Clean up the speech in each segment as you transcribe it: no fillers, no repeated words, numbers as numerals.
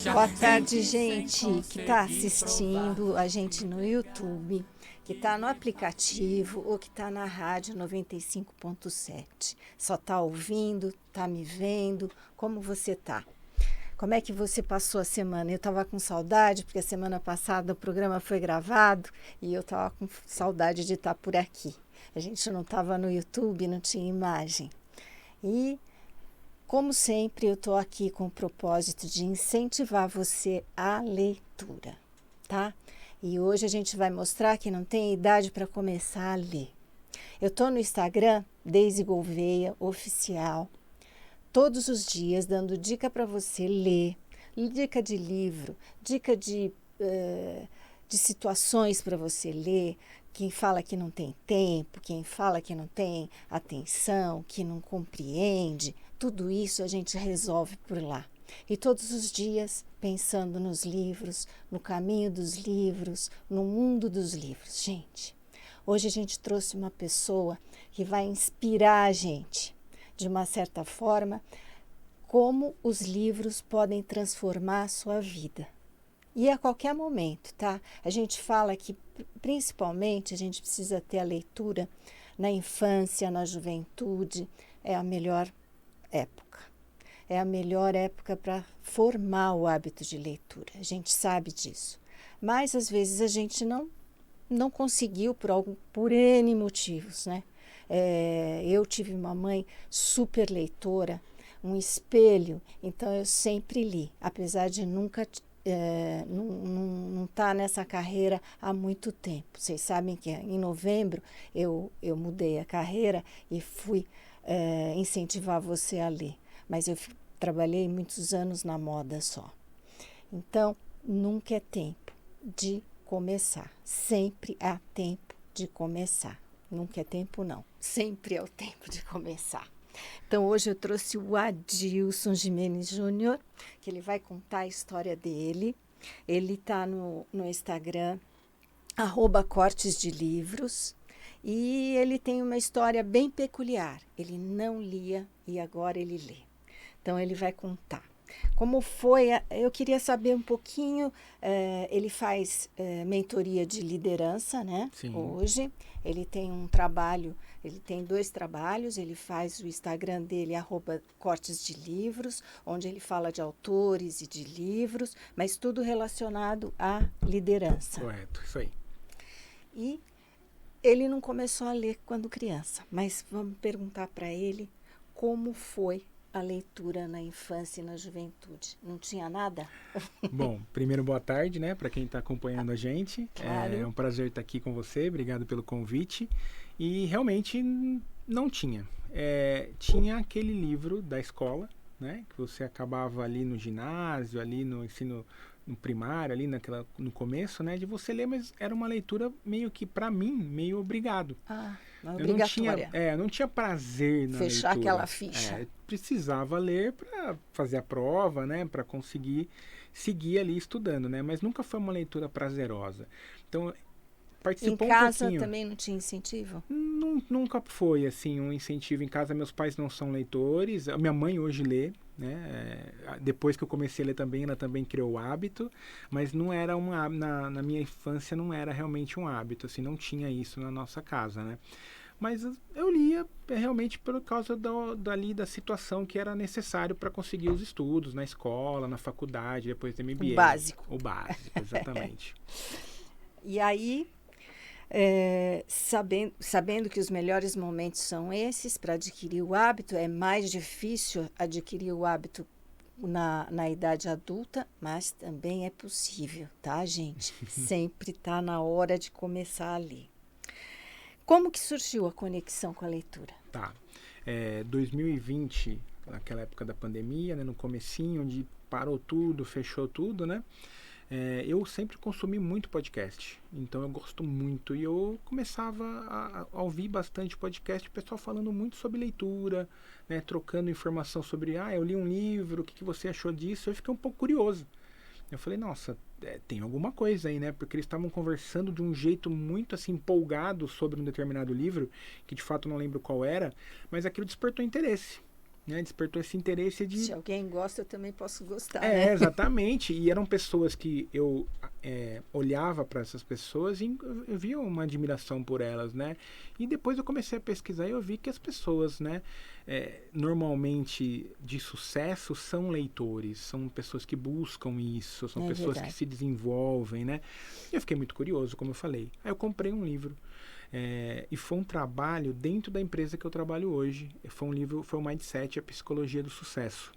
Boa tarde, gente que está assistindo a gente no YouTube, que está no aplicativo ou que está na rádio 95.7. Só está ouvindo, está me vendo, como você está? Como é que você passou a semana? Eu estava com saudade, porque a semana passada o programa foi gravado e eu estava com saudade de estar por aqui. A gente não estava no YouTube, não tinha imagem. E como sempre, eu estou aqui com o propósito de incentivar você à leitura, tá? E hoje a gente vai mostrar que não tem idade para começar a ler. Eu estou no Instagram, Deise Gouveia Oficial, todos os dias dando dica para você ler, dica de livro, dica de situações para você ler. Quem fala que não tem tempo, quem fala que não tem atenção, que não compreende, tudo isso a gente resolve por lá. E todos os dias pensando nos livros, no caminho dos livros, no mundo dos livros. Gente, hoje a gente trouxe uma pessoa que vai inspirar a gente, de uma certa forma, como os livros podem transformar a sua vida. E a qualquer momento, tá? A gente fala que, principalmente, a gente precisa ter a leitura na infância, na juventude, é a melhor época. É a melhor época para formar o hábito de leitura. A gente sabe disso. Mas, às vezes, a gente não conseguiu por N motivos, né? Eu tive uma mãe super leitora, um espelho, então eu sempre li, apesar de nunca não tá nessa carreira há muito tempo. Vocês sabem que em novembro eu mudei a carreira e fui incentivar você a ler. Mas eu trabalhei muitos anos na moda só. Então, nunca é tempo de começar. Sempre há tempo de começar. Nunca é tempo, não. Sempre é o tempo de começar. Então, hoje eu trouxe o Adilson Jimenez Júnior, que ele vai contar a história dele. Ele está no Instagram, @cortesdelivros, e ele tem uma história bem peculiar. Ele não lia e agora ele lê. Então, ele vai contar. Como foi? Eu queria saber um pouquinho. Ele faz mentoria de liderança, né? Sim. Hoje. Ele tem um trabalho, ele tem 2 trabalhos. Ele faz o Instagram dele, @cortesdelivros, onde ele fala de autores e de livros, mas tudo relacionado à liderança. Correto, isso aí. E ele não começou a ler quando criança, mas vamos perguntar para ele como foi a leitura na infância e na juventude. Não tinha nada? Bom, primeiro boa tarde, né, para quem está acompanhando a gente. Claro. É um prazer estar aqui com você, obrigado pelo convite. E realmente não tinha. Tinha aquele livro da escola, né, que você acabava ali no ginásio, ali no ensino no primário, ali no começo, né, de você ler, mas era uma leitura meio que, para mim, meio obrigado. Obrigatória. Eu não tinha prazer na Fechar leitura. aquela ficha. Precisava ler para fazer a prova, né, para conseguir seguir ali estudando, né, mas nunca foi uma leitura prazerosa. Então, participou em casa um pouquinho. também não tinha incentivo? Nunca foi assim um incentivo em casa. Meus pais não são leitores. A minha mãe hoje lê, né? Depois que eu comecei a ler também, ela também criou o hábito, mas não era na minha infância não era realmente um hábito, assim, não tinha isso na nossa casa, né? Mas eu lia realmente por causa da situação que era necessário para conseguir os estudos na escola, na faculdade, depois do MBA. O básico. O básico, exatamente. E aí, sabendo que os melhores momentos são esses para adquirir o hábito, é mais difícil adquirir o hábito na idade adulta, mas também é possível, tá, gente? Sempre está na hora de começar a ler. Como que surgiu a conexão com a leitura? Tá. 2020, naquela época da pandemia, né, no comecinho, onde parou tudo, fechou tudo, né? Eu sempre consumi muito podcast, então eu gosto muito. E eu começava a ouvir bastante podcast, o pessoal falando muito sobre leitura, né, trocando informação sobre, eu li um livro, o que você achou disso? Eu fiquei um pouco curioso. Eu falei, nossa, tem alguma coisa aí, né? Porque eles estavam conversando de um jeito muito assim empolgado sobre um determinado livro, que de fato não lembro qual era, mas aquilo despertou interesse. né? Despertou esse interesse de... Se alguém gosta, eu também posso gostar, né? Exatamente. E eram pessoas que eu olhava para essas pessoas e eu via uma admiração por elas, né? E depois eu comecei a pesquisar e eu vi que as pessoas, né, normalmente de sucesso são leitores, são pessoas que buscam isso, são pessoas verdade. que se desenvolvem, né? E eu fiquei muito curioso, como eu falei. Aí eu comprei um livro. E foi um trabalho dentro da empresa que eu trabalho hoje. Foi um livro, foi o Mindset, a Psicologia do Sucesso.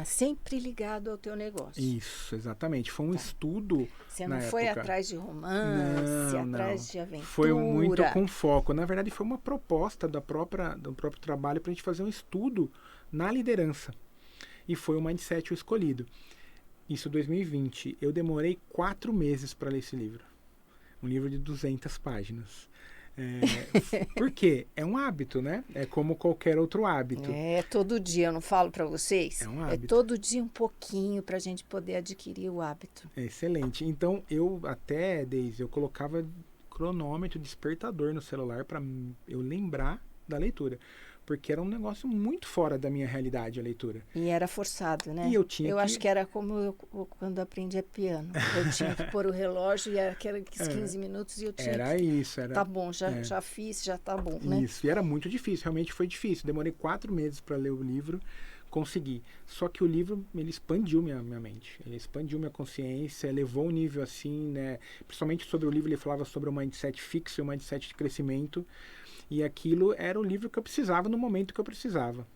Sempre ligado ao teu negócio. Isso, exatamente. Foi um estudo. Você na não foi época. atrás de romance, Não, atrás de aventura. Foi muito com foco. Na verdade, foi uma proposta do próprio trabalho para a gente fazer um estudo na liderança. E foi o Mindset o escolhido. Isso 2020. Eu demorei 4 meses para ler esse livro. Um livro de 200 páginas. Por quê? É um hábito, né? É como qualquer outro hábito. Todo dia, eu não falo para vocês? É um hábito. Todo dia um pouquinho para a gente poder adquirir o hábito. Excelente. Então, eu até, Deise, eu colocava cronômetro, despertador no celular para eu lembrar da leitura. Porque era um negócio muito fora da minha realidade a leitura. E era forçado, né? E eu acho que era como eu quando aprendi piano. Eu tinha que pôr o relógio e era aqueles 15 minutos e eu tinha Tá bom, já fiz, já tá bom, né? Isso, e era muito difícil, realmente foi difícil. Demorei 4 meses para ler o livro, consegui. Só que o livro, ele expandiu minha mente. Ele expandiu minha consciência, elevou o nível assim, né? Principalmente sobre o livro, ele falava sobre o mindset fixo e o mindset de crescimento. E aquilo era o livro que eu precisava no momento que eu precisava.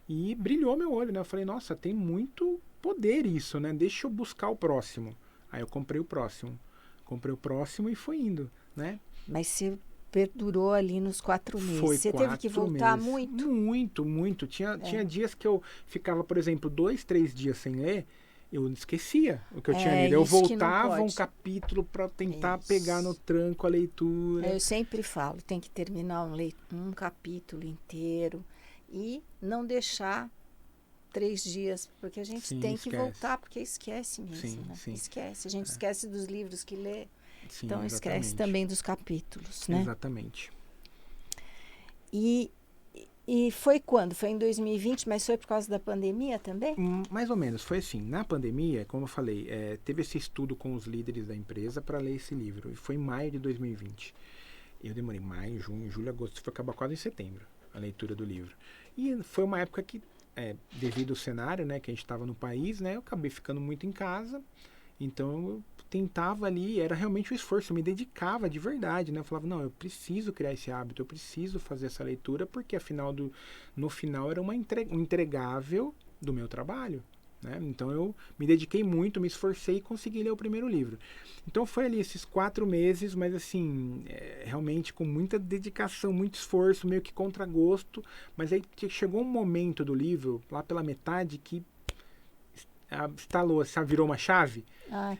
E brilhou meu olho, né? Eu falei, nossa, tem muito poder isso, né? Deixa eu buscar o próximo. Aí eu comprei o próximo. Comprei o próximo e foi indo, né? Mas você perdurou ali nos 4 meses. Foi você teve que voltar meses. muito? Muito. Tinha dias que eu ficava, por exemplo, 2, 3 dias sem ler, eu esquecia o que eu tinha lido. Eu voltava um capítulo para tentar pegar no tranco a leitura. Eu sempre falo, tem que terminar um capítulo inteiro e não deixar 3 dias, porque a gente tem que voltar, porque esquece mesmo, né? Esquece. A gente esquece dos livros que lê, então esquece também dos capítulos, né? Exatamente. E foi quando? Foi em 2020, mas foi por causa da pandemia também? Mais ou menos, foi assim. Na pandemia, como eu falei, teve esse estudo com os líderes da empresa para ler esse livro. E foi em maio de 2020. Eu demorei maio, junho, julho, agosto. Foi acabar quase em setembro a leitura do livro. E foi uma época que, devido ao cenário, né, que a gente estava no país, né, eu acabei ficando muito em casa. Então eu tentava ali, era realmente um esforço, eu me dedicava de verdade, né? Eu falava, não, eu preciso criar esse hábito, eu preciso fazer essa leitura, porque no final era um entregável do meu trabalho, né? Então eu me dediquei muito, me esforcei e consegui ler o primeiro livro. Então foi ali esses 4 meses, mas assim, realmente com muita dedicação, muito esforço, meio que contra gosto, mas aí chegou um momento do livro, lá pela metade, que instalou, virou uma chave.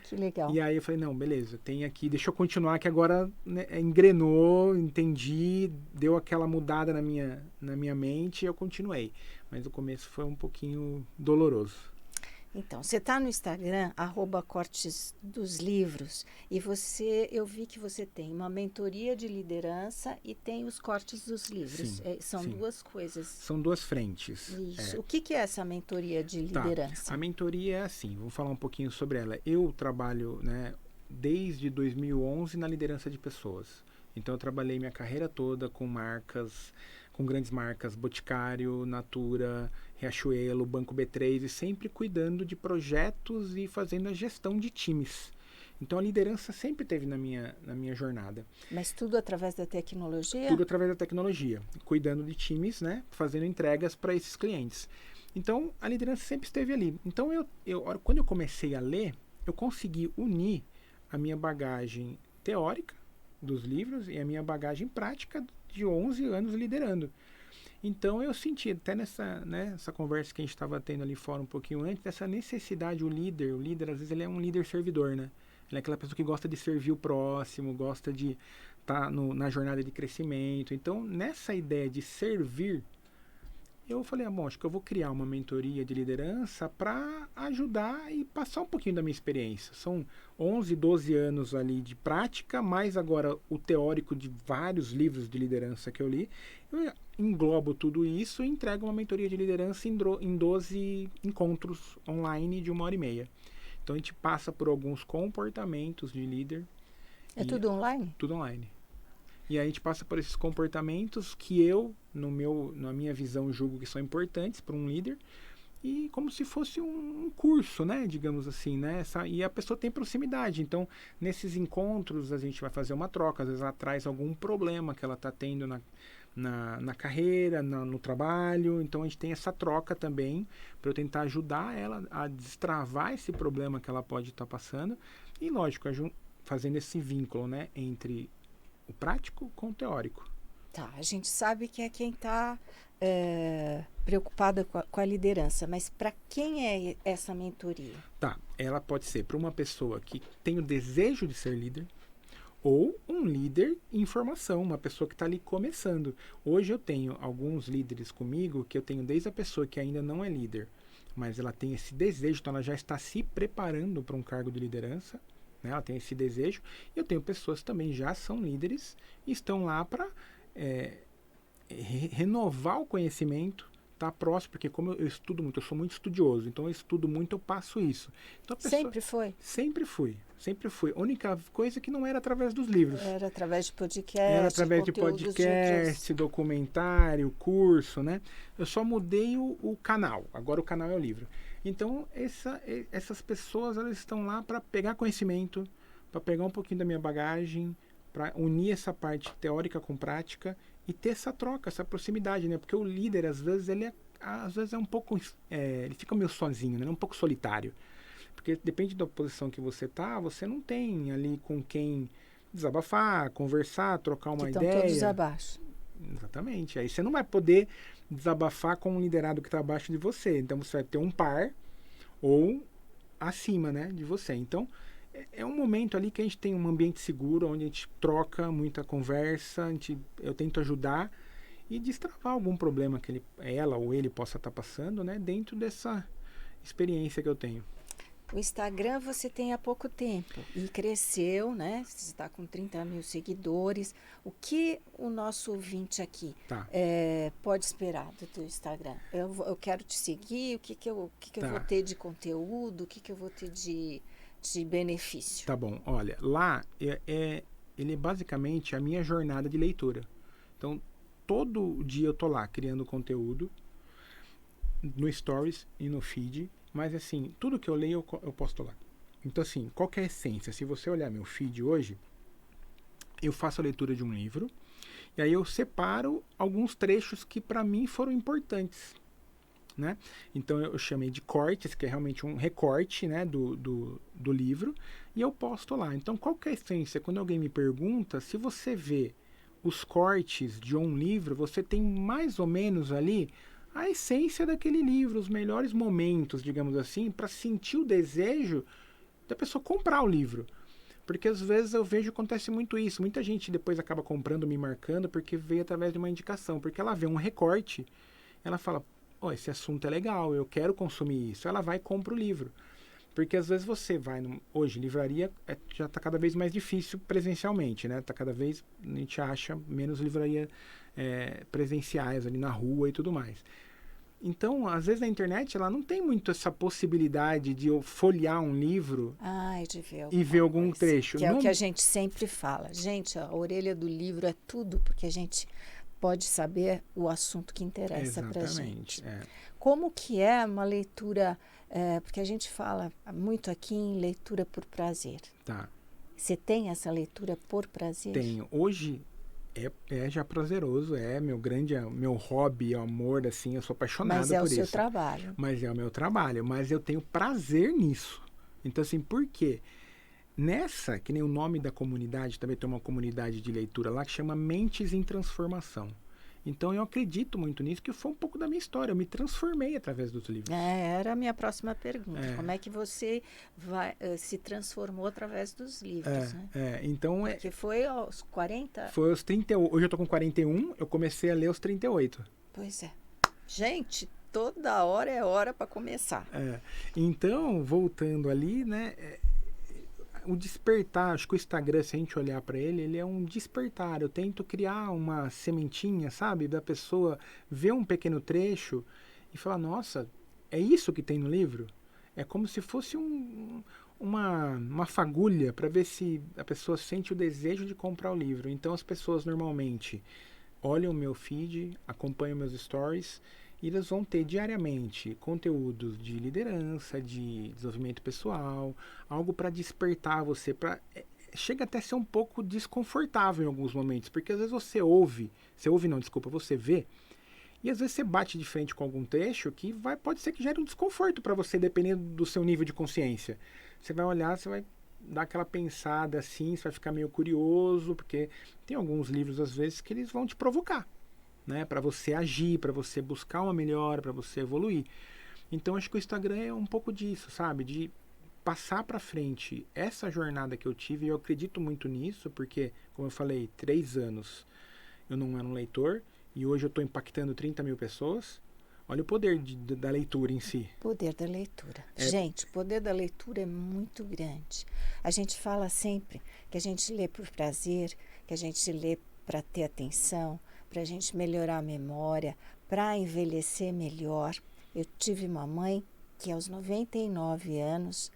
Que legal. E aí eu falei, não, beleza, tem aqui, deixa eu continuar, que agora, né, engrenou, entendi, deu aquela mudada na minha mente e eu continuei. Mas o começo foi um pouquinho doloroso. Então, você está no Instagram, @cortesdoslivros, e eu vi que você tem uma mentoria de liderança e tem os cortes dos livros. São duas coisas. São duas frentes. Isso. O que é essa mentoria de liderança? A mentoria é assim, vamos falar um pouquinho sobre ela. Eu trabalho, né, desde 2011 na liderança de pessoas. Então eu trabalhei minha carreira toda com grandes marcas, Boticário, Natura, Riachuelo, Banco B3, e sempre cuidando de projetos e fazendo a gestão de times. Então a liderança sempre esteve na minha jornada. Mas tudo através da tecnologia? Tudo através da tecnologia, cuidando de times, né, fazendo entregas para esses clientes. Então a liderança sempre esteve ali. Então quando eu comecei a ler, eu consegui unir a minha bagagem teórica dos livros e a minha bagagem prática de 11 anos liderando. Então eu senti até nessa conversa que a gente estava tendo ali fora um pouquinho antes, dessa necessidade, o líder às vezes ele é um líder servidor, né? Ele é aquela pessoa que gosta de servir o próximo, gosta de estar na jornada de crescimento. Então nessa ideia de servir, eu falei, bom, acho que eu vou criar uma mentoria de liderança para ajudar e passar um pouquinho da minha experiência. São 11, 12 anos ali de prática, mais agora o teórico de vários livros de liderança que eu li. Eu englobo tudo isso e entrego uma mentoria de liderança em 12 encontros online de 1h30. Então a gente passa por alguns comportamentos de líder. É tudo online? Tudo online. E aí a gente passa por esses comportamentos que eu, na minha visão, julgo que são importantes para um líder. E como se fosse um curso, né? Digamos assim, né? E a pessoa tem proximidade. Então, nesses encontros, a gente vai fazer uma troca. Às vezes ela traz algum problema que ela está tendo na carreira, no trabalho. Então, a gente tem essa troca também para eu tentar ajudar ela a destravar esse problema que ela pode estar passando. E, lógico, fazendo esse vínculo, né? Entre o prático com o teórico. Tá, a gente sabe que é quem está preocupada com a liderança, mas para quem é essa mentoria? Tá, ela pode ser para uma pessoa que tem o desejo de ser líder ou um líder em formação, uma pessoa que está ali começando. Hoje eu tenho alguns líderes comigo que eu tenho desde a pessoa que ainda não é líder, mas ela tem esse desejo, então ela já está se preparando para um cargo de liderança, né? Ela tem esse desejo. E eu tenho pessoas que também já são líderes e estão lá para renovar o conhecimento, tá próximo, porque como eu estudo muito, eu sou muito estudioso, então eu estudo muito, eu passo isso. Então, Sempre foi? Sempre fui. A única coisa que não era através dos livros. Era através de podcast, era através de podcast, documentário, curso, né? Eu só mudei o canal, agora o canal é o livro. Então, essas pessoas, elas estão lá para pegar conhecimento, para pegar um pouquinho da minha bagagem, para unir essa parte teórica com prática e ter essa troca, essa proximidade, né? Porque o líder, às vezes, ele é um pouco... ele fica meio sozinho, né? Um pouco solitário. Porque depende da posição que você tá, você não tem ali com quem desabafar, conversar, trocar uma ideia. Estão todos abaixo. Exatamente. Aí você não vai poder desabafar com um liderado que está abaixo de você. Então você vai ter um par ou acima, né, de você. Então é um momento ali que a gente tem um ambiente seguro, onde a gente troca muita conversa, eu tento ajudar e destravar algum problema que ela ou ele possa estar passando, né, dentro dessa experiência que eu tenho. O Instagram você tem há pouco tempo e cresceu, né? Você está com 30 mil seguidores. O que o nosso ouvinte aqui pode esperar do teu Instagram? Eu quero te seguir, o que eu vou ter de conteúdo, o que eu vou ter de benefício? Tá bom, olha, lá ele é basicamente a minha jornada de leitura. Então, todo dia eu tô lá criando conteúdo no Stories e no feed. Mas assim, tudo que eu leio eu posto lá. Então assim, qual que é a essência? Se você olhar meu feed hoje, eu faço a leitura de um livro e aí eu separo alguns trechos que para mim foram importantes, né? Então eu chamei de cortes, que é realmente um recorte, né, do livro, e eu posto lá. Então qual que é a essência? Quando alguém me pergunta, se você vê os cortes de um livro, você tem mais ou menos ali a essência daquele livro, os melhores momentos, digamos assim, para sentir o desejo da pessoa comprar o livro. Porque às vezes eu vejo que acontece muito isso. Muita gente depois acaba comprando, me marcando, porque veio através de uma indicação. Porque ela vê um recorte, ela fala, esse assunto é legal, eu quero consumir isso. Ela vai e compra o livro. Porque às vezes você vai, hoje, livraria já está cada vez mais difícil presencialmente, né? Tá cada vez, a gente acha menos livraria presenciais ali na rua e tudo mais. Então, às vezes na internet, ela não tem muito essa possibilidade de eu folhear um livro e ver algum trecho. Que é o que a gente sempre fala. Gente, a orelha do livro é tudo, porque a gente pode saber o assunto que interessa para a gente. Como que é uma leitura, porque a gente fala muito aqui em leitura por prazer. Tá. Você tem essa leitura por prazer? Tenho. Hoje é já prazeroso, meu hobby, amor, assim, eu sou apaixonado por isso. Mas é o seu trabalho. Mas é o meu trabalho, mas eu tenho prazer nisso. Então, assim, por quê? Nessa, que nem o nome da comunidade, também tem uma comunidade de leitura lá que chama Mentes em Transformação. Então eu acredito muito nisso, que foi um pouco da minha história. Eu me transformei através dos livros. Era a minha próxima pergunta. Como é que você se transformou através dos livros? Né? Então porque foi aos 40? Foi aos 30. Hoje eu tô com 41, eu comecei a ler aos 38. Pois é. Gente, toda hora é hora para começar. Então, voltando ali, né? O despertar, acho que o Instagram, se a gente olhar para ele, ele é um despertar. Eu tento criar uma sementinha, sabe? Da pessoa ver um pequeno trecho e falar, nossa, é isso que tem no livro? É como se fosse uma fagulha para ver se a pessoa sente o desejo de comprar o livro. Então as pessoas normalmente olham o meu feed, acompanham meus stories e eles vão ter diariamente conteúdos de liderança, de desenvolvimento pessoal, algo para despertar você, chega até a ser um pouco desconfortável em alguns momentos, porque às vezes você ouve não, desculpa, você vê, e às vezes você bate de frente com algum trecho que pode ser que gere um desconforto para você, dependendo do seu nível de consciência. Você vai olhar, você vai dar aquela pensada assim, você vai ficar meio curioso, porque tem alguns livros às vezes que eles vão te provocar, né, para você agir, para você buscar uma melhora, para você evoluir. Então acho que o Instagram é um pouco disso, sabe, de passar para frente essa jornada que eu tive, e eu acredito muito nisso, porque, como eu falei, 3 anos eu não era um leitor, e hoje eu estou impactando 30 mil pessoas. Olha o poder da leitura em si. Poder da leitura. Gente, o poder da leitura é muito grande. A gente fala sempre que a gente lê por prazer, que a gente lê para ter atenção, para a gente melhorar a memória, para envelhecer melhor. Eu tive uma mãe que aos 99 anos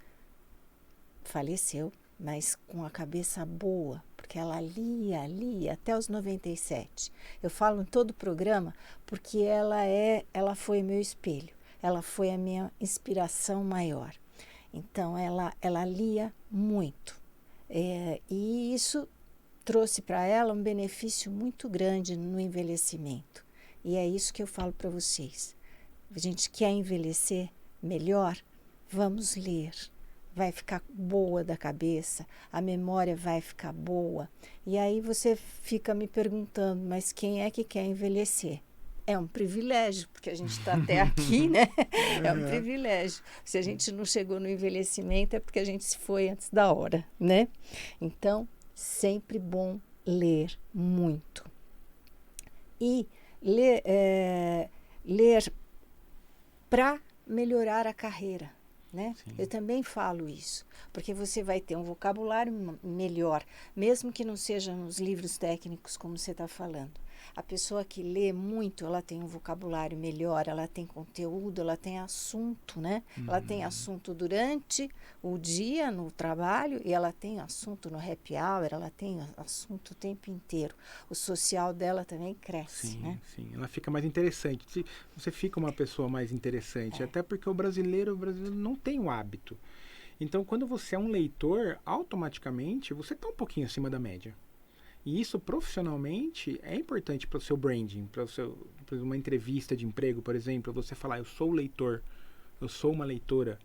faleceu, mas com a cabeça boa, porque ela lia até os 97. Eu falo em todo o programa porque ela foi meu espelho, ela foi a minha inspiração maior. Então, ela lia muito. E isso trouxe para ela um benefício muito grande no envelhecimento. E é isso que eu falo para vocês. A gente quer envelhecer melhor? Vamos ler. Vai ficar boa da cabeça, a memória vai ficar boa. E aí você fica me perguntando, mas quem é que quer envelhecer? É um privilégio, porque a gente está até aqui, né? É um privilégio. Se a gente não chegou no envelhecimento, é porque a gente se foi antes da hora, né? Então, sempre bom ler muito. E ler para melhorar a carreira. Né? Eu também falo isso, porque você vai ter um vocabulário melhor, mesmo que não sejam nos livros técnicos como você está falando. A pessoa que lê muito, ela tem um vocabulário melhor, ela tem conteúdo, ela tem assunto, né? Ela tem assunto durante o dia no trabalho e ela tem assunto no happy hour, ela tem assunto o tempo inteiro. O social dela também cresce, sim, né? Sim, ela fica mais interessante. Você fica uma pessoa mais interessante, até porque o brasileiro não tem o hábito. Então, quando você é um leitor, automaticamente você está um pouquinho acima da média. E isso profissionalmente é importante para o seu branding, para uma entrevista de emprego, por exemplo, você falar, eu sou leitor, eu sou uma leitora.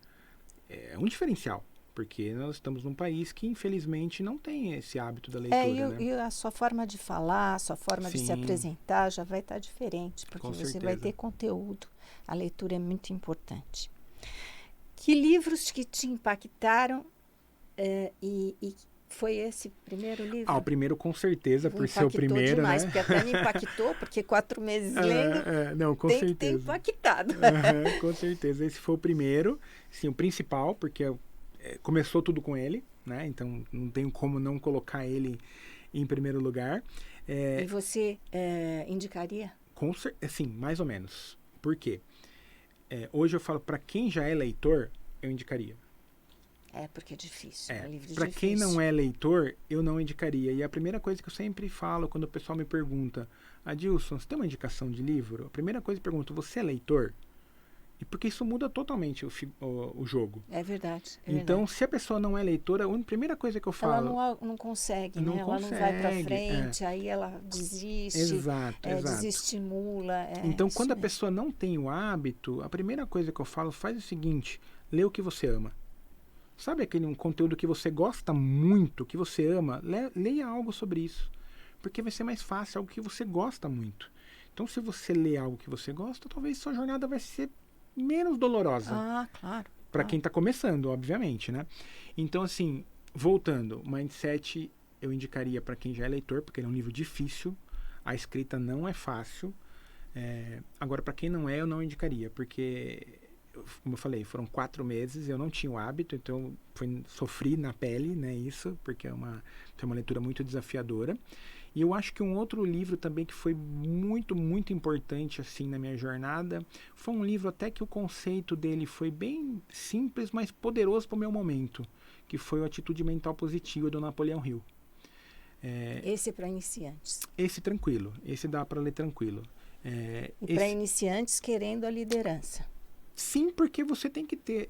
É um diferencial, porque nós estamos num país que infelizmente não tem esse hábito da leitura. Né? E a sua forma de falar, a sua forma de se apresentar já vai estar diferente, porque você vai ter conteúdo. A leitura é muito importante. Que livros que te impactaram e foi esse primeiro livro? O primeiro com certeza, por ser o primeiro, demais, né? Porque até me impactou, porque 4 meses lendo, não, com tem certeza. Que ter impactado. Com certeza, esse foi o primeiro, sim, o principal, porque começou tudo com ele, né? Então não tenho como não colocar ele em primeiro lugar. E você indicaria? Sim, mais ou menos. Por quê? Hoje eu falo, para quem já é leitor, eu indicaria. Porque é difícil. É um livro para difícil. Quem não é leitor, eu não indicaria. E a primeira coisa que eu sempre falo quando o pessoal me pergunta, Adilson, você tem uma indicação de livro? A primeira coisa que eu pergunto, você é leitor? E porque isso muda totalmente o jogo. É verdade. Então, se a pessoa não é leitora, a primeira coisa que eu falo... Ela não consegue, não né? Ela consegue, não vai para frente, aí ela desiste, exato. desestimula. Então, quando a pessoa não tem o hábito, a primeira coisa que eu falo, faz o seguinte, lê o que você ama. Sabe aquele conteúdo que você gosta muito, que você ama? Leia algo sobre isso. Porque vai ser mais fácil, algo que você gosta muito. Então, se você lê algo que você gosta, talvez sua jornada vai ser menos dolorosa. Claro. Para quem está começando, obviamente, né? Então, assim, voltando, Mindset eu indicaria para quem já é leitor, porque ele é um livro difícil, a escrita não é fácil. Agora, para quem não é, eu não indicaria, porque, como eu falei, foram 4 meses, eu não tinha o hábito, então sofri na pele, né, isso, porque é uma leitura muito desafiadora. E eu acho que um outro livro também que foi muito, muito importante assim na minha jornada, foi um livro até que o conceito dele foi bem simples, mas poderoso para o meu momento, que foi o Atitude Mental Positiva, do Napoleão Hill. Esse é para iniciantes. Esse tranquilo, esse dá para ler tranquilo. E para iniciantes querendo a liderança. Sim, porque você tem que ter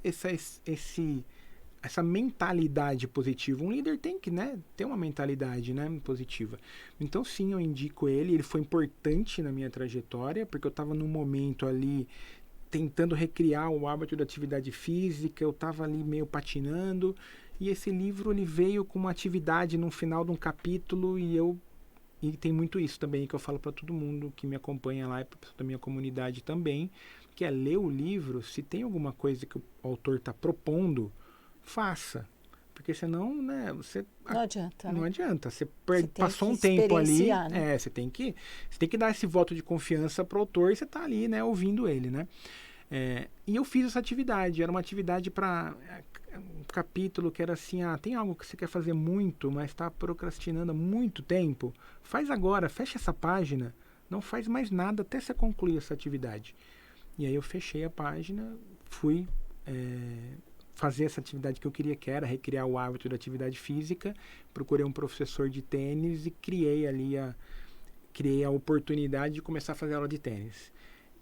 essa mentalidade positiva. Um líder tem que, né, ter uma mentalidade, né, positiva. Então, sim, eu indico ele. Ele foi importante na minha trajetória, porque eu estava num momento ali tentando recriar o hábito da atividade física, eu estava ali meio patinando, e esse livro ele veio com uma atividade no final de um capítulo, e tem muito isso também que eu falo para todo mundo que me acompanha lá, e para da minha comunidade também, que é ler o livro. Se tem alguma coisa que o autor está propondo, faça. Porque senão, né, não adianta. Não adianta. Você passou um tempo ali. Né? Você tem que dar esse voto de confiança pro autor, e você tá ali, né, ouvindo ele, né? E eu fiz essa atividade. Era uma atividade para um capítulo que era assim: tem algo que você quer fazer muito, mas está procrastinando há muito tempo? Faz agora, fecha essa página, não faz mais nada até você concluir essa atividade. E aí eu fechei a página, fui fazer essa atividade que eu queria, que era recriar o hábito da atividade física. Procurei um professor de tênis e criei a oportunidade de começar a fazer aula de tênis.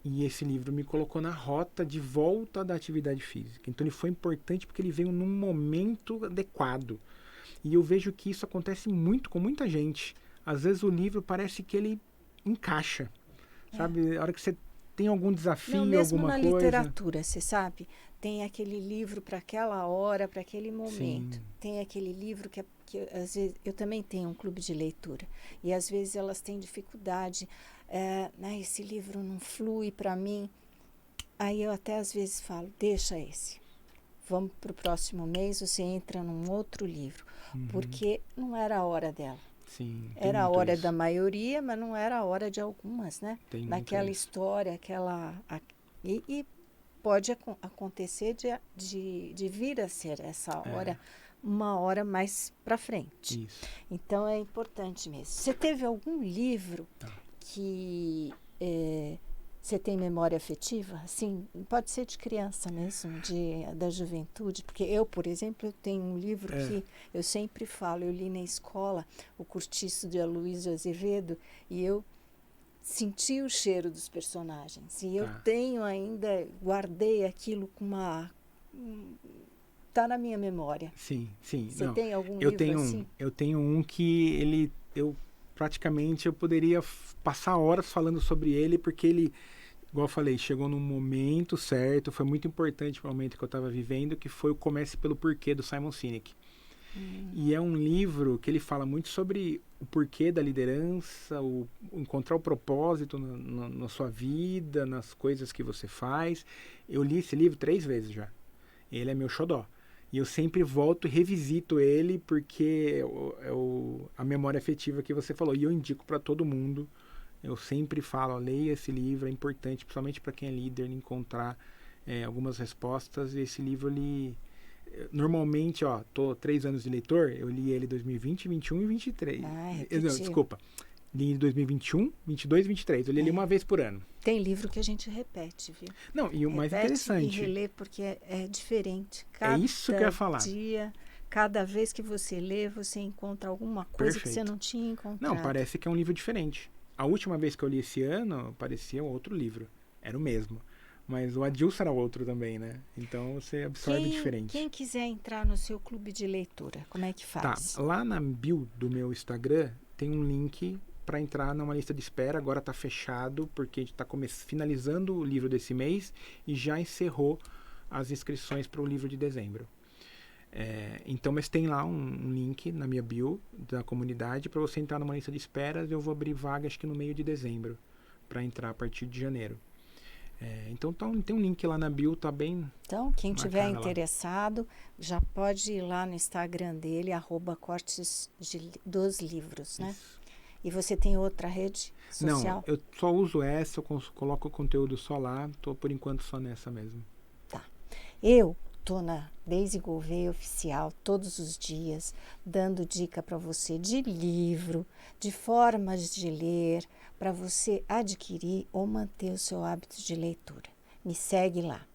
E esse livro me colocou na rota de volta da atividade física. Então ele foi importante porque ele veio num momento adequado. E eu vejo que isso acontece muito com muita gente. Às vezes o livro parece que ele encaixa, sabe? A hora que você tem algum desafio, mesmo alguma na coisa... literatura, você sabe? Tem aquele livro para aquela hora, para aquele momento. Sim. Tem aquele livro que às vezes eu também tenho um clube de leitura, e às vezes elas têm dificuldade, esse livro não flui para mim. Aí eu até às vezes falo, deixa esse. Vamos para o próximo mês, você entra num outro livro. Porque não era a hora dela. Sim, era a hora da maioria, mas não era a hora de algumas, né? Tem naquela história, e pode acontecer de vir a ser essa hora, uma hora mais para frente. Isso. Então é importante mesmo. Você teve algum livro que você tem memória afetiva? Assim, pode ser de criança mesmo, da juventude. Porque eu, por exemplo, eu tenho um livro que eu sempre falo, eu li na escola, O Cortiço de Aloysio Azevedo, e eu senti o cheiro dos personagens. E eu tenho ainda, guardei aquilo com tá na minha memória. Sim. Você tem algum livro assim? Eu tenho um que eu praticamente poderia passar horas falando sobre ele, porque ele, igual eu falei, chegou num momento certo, foi muito importante para o momento que eu estava vivendo, que foi o Comece pelo Porquê, do Simon Sinek. E é um livro que ele fala muito sobre o porquê da liderança, encontrar o propósito na sua vida, nas coisas que você faz. Eu li esse livro 3 vezes já. Ele é meu xodó. E eu sempre volto e revisito ele, porque a memória afetiva que você falou. E eu indico para todo mundo. Eu sempre falo, leia esse livro, é importante, principalmente para quem é líder, encontrar algumas respostas. E esse livro, normalmente, tô 3 anos de leitor, eu li ele em 2020, 2021 e 2023. Desculpa, li em 2021, 22 e 23. Eu li ele uma vez por ano. Tem livro que a gente repete, viu? Não, e o mais interessante... e relê, porque é diferente. É isso que eu ia falar. Cada vez que você lê, você encontra alguma coisa que você não tinha encontrado. Não, parece que é um livro diferente. A última vez que eu li esse ano, parecia outro livro. Era o mesmo. Mas o Adilson era outro também, né? Então você absorve diferente. Quem quiser entrar no seu clube de leitura, como é que faz? Lá na bio do meu Instagram tem um link para entrar numa lista de espera. Agora está fechado, porque a gente está finalizando o livro desse mês e já encerrou as inscrições para o livro de dezembro. Então, mas tem lá um link na minha bio da comunidade para você entrar numa lista de espera. Eu vou abrir vaga, acho que no meio de dezembro, para entrar a partir de janeiro. Então tem um link lá na bio, tá bem. Então, quem tiver interessado, já pode ir lá no Instagram dele, @cortes dos livros, né? Isso. E você tem outra rede social? Não, eu só uso essa, eu coloco o conteúdo só lá, tô por enquanto só nessa mesmo. Tá. Eu tô na Daisy Gouveia Oficial todos os dias, dando dica para você de livro, de formas de ler, para você adquirir ou manter o seu hábito de leitura. Me segue lá.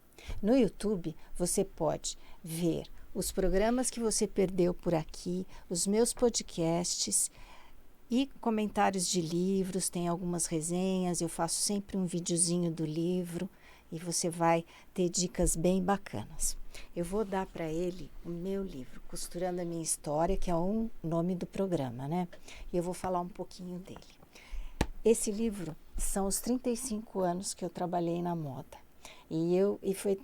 No YouTube, você pode ver os programas que você perdeu por aqui, os meus podcasts e comentários de livros, tem algumas resenhas, eu faço sempre um videozinho do livro e você vai ter dicas bem bacanas. Eu vou dar para ele o meu livro, Costurando a Minha História, que é o nome do programa, né? E eu vou falar um pouquinho dele. Esse livro são os 35 anos que eu trabalhei na moda.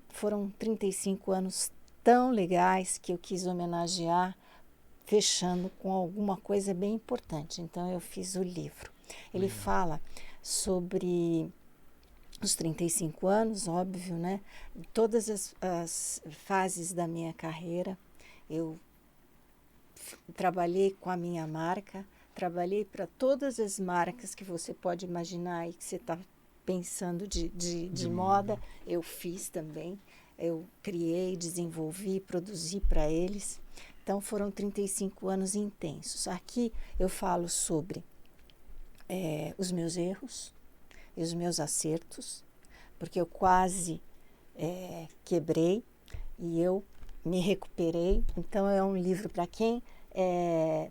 Foram 35 anos tão legais que eu quis homenagear, fechando com alguma coisa bem importante. Então, eu fiz o livro. Ele fala sobre os 35 anos, óbvio, né? Todas as fases da minha carreira. Eu trabalhei com a minha marca, trabalhei para todas as marcas que você pode imaginar e que você está pensando de moda, eu fiz também. Eu criei, desenvolvi, produzi para eles. Então, foram 35 anos intensos. Aqui eu falo sobre os meus erros e os meus acertos, porque eu quase quebrei e eu me recuperei. Então, é um livro para quem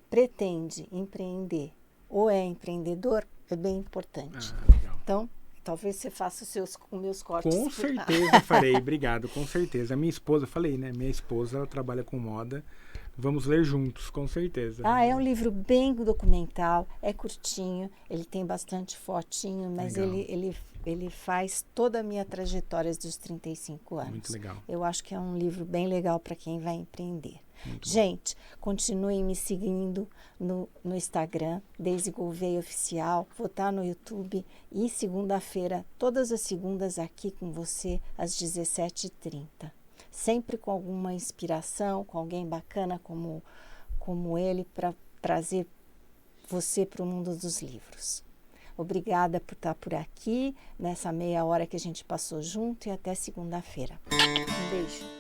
pretende empreender ou é empreendedor, é bem importante. Legal. Então, talvez você faça os meus cortes. Com certeza farei, obrigado, com certeza. A minha esposa, falei, né? Minha esposa, ela trabalha com moda. Vamos ler juntos, com certeza. É um livro bem documental, é curtinho, ele tem bastante fotinho, mas ele faz toda a minha trajetória dos 35 anos. Muito legal. Eu acho que é um livro bem legal para quem vai empreender. Muito Gente, continuem me seguindo no Instagram, Daisy Gouveia Oficial. Vou estar no YouTube e segunda-feira, todas as segundas aqui com você, às 17h30. Sempre com alguma inspiração, com alguém bacana como ele, para trazer você para o mundo dos livros. Obrigada por estar por aqui, nessa meia hora que a gente passou junto, e até segunda-feira. Um beijo.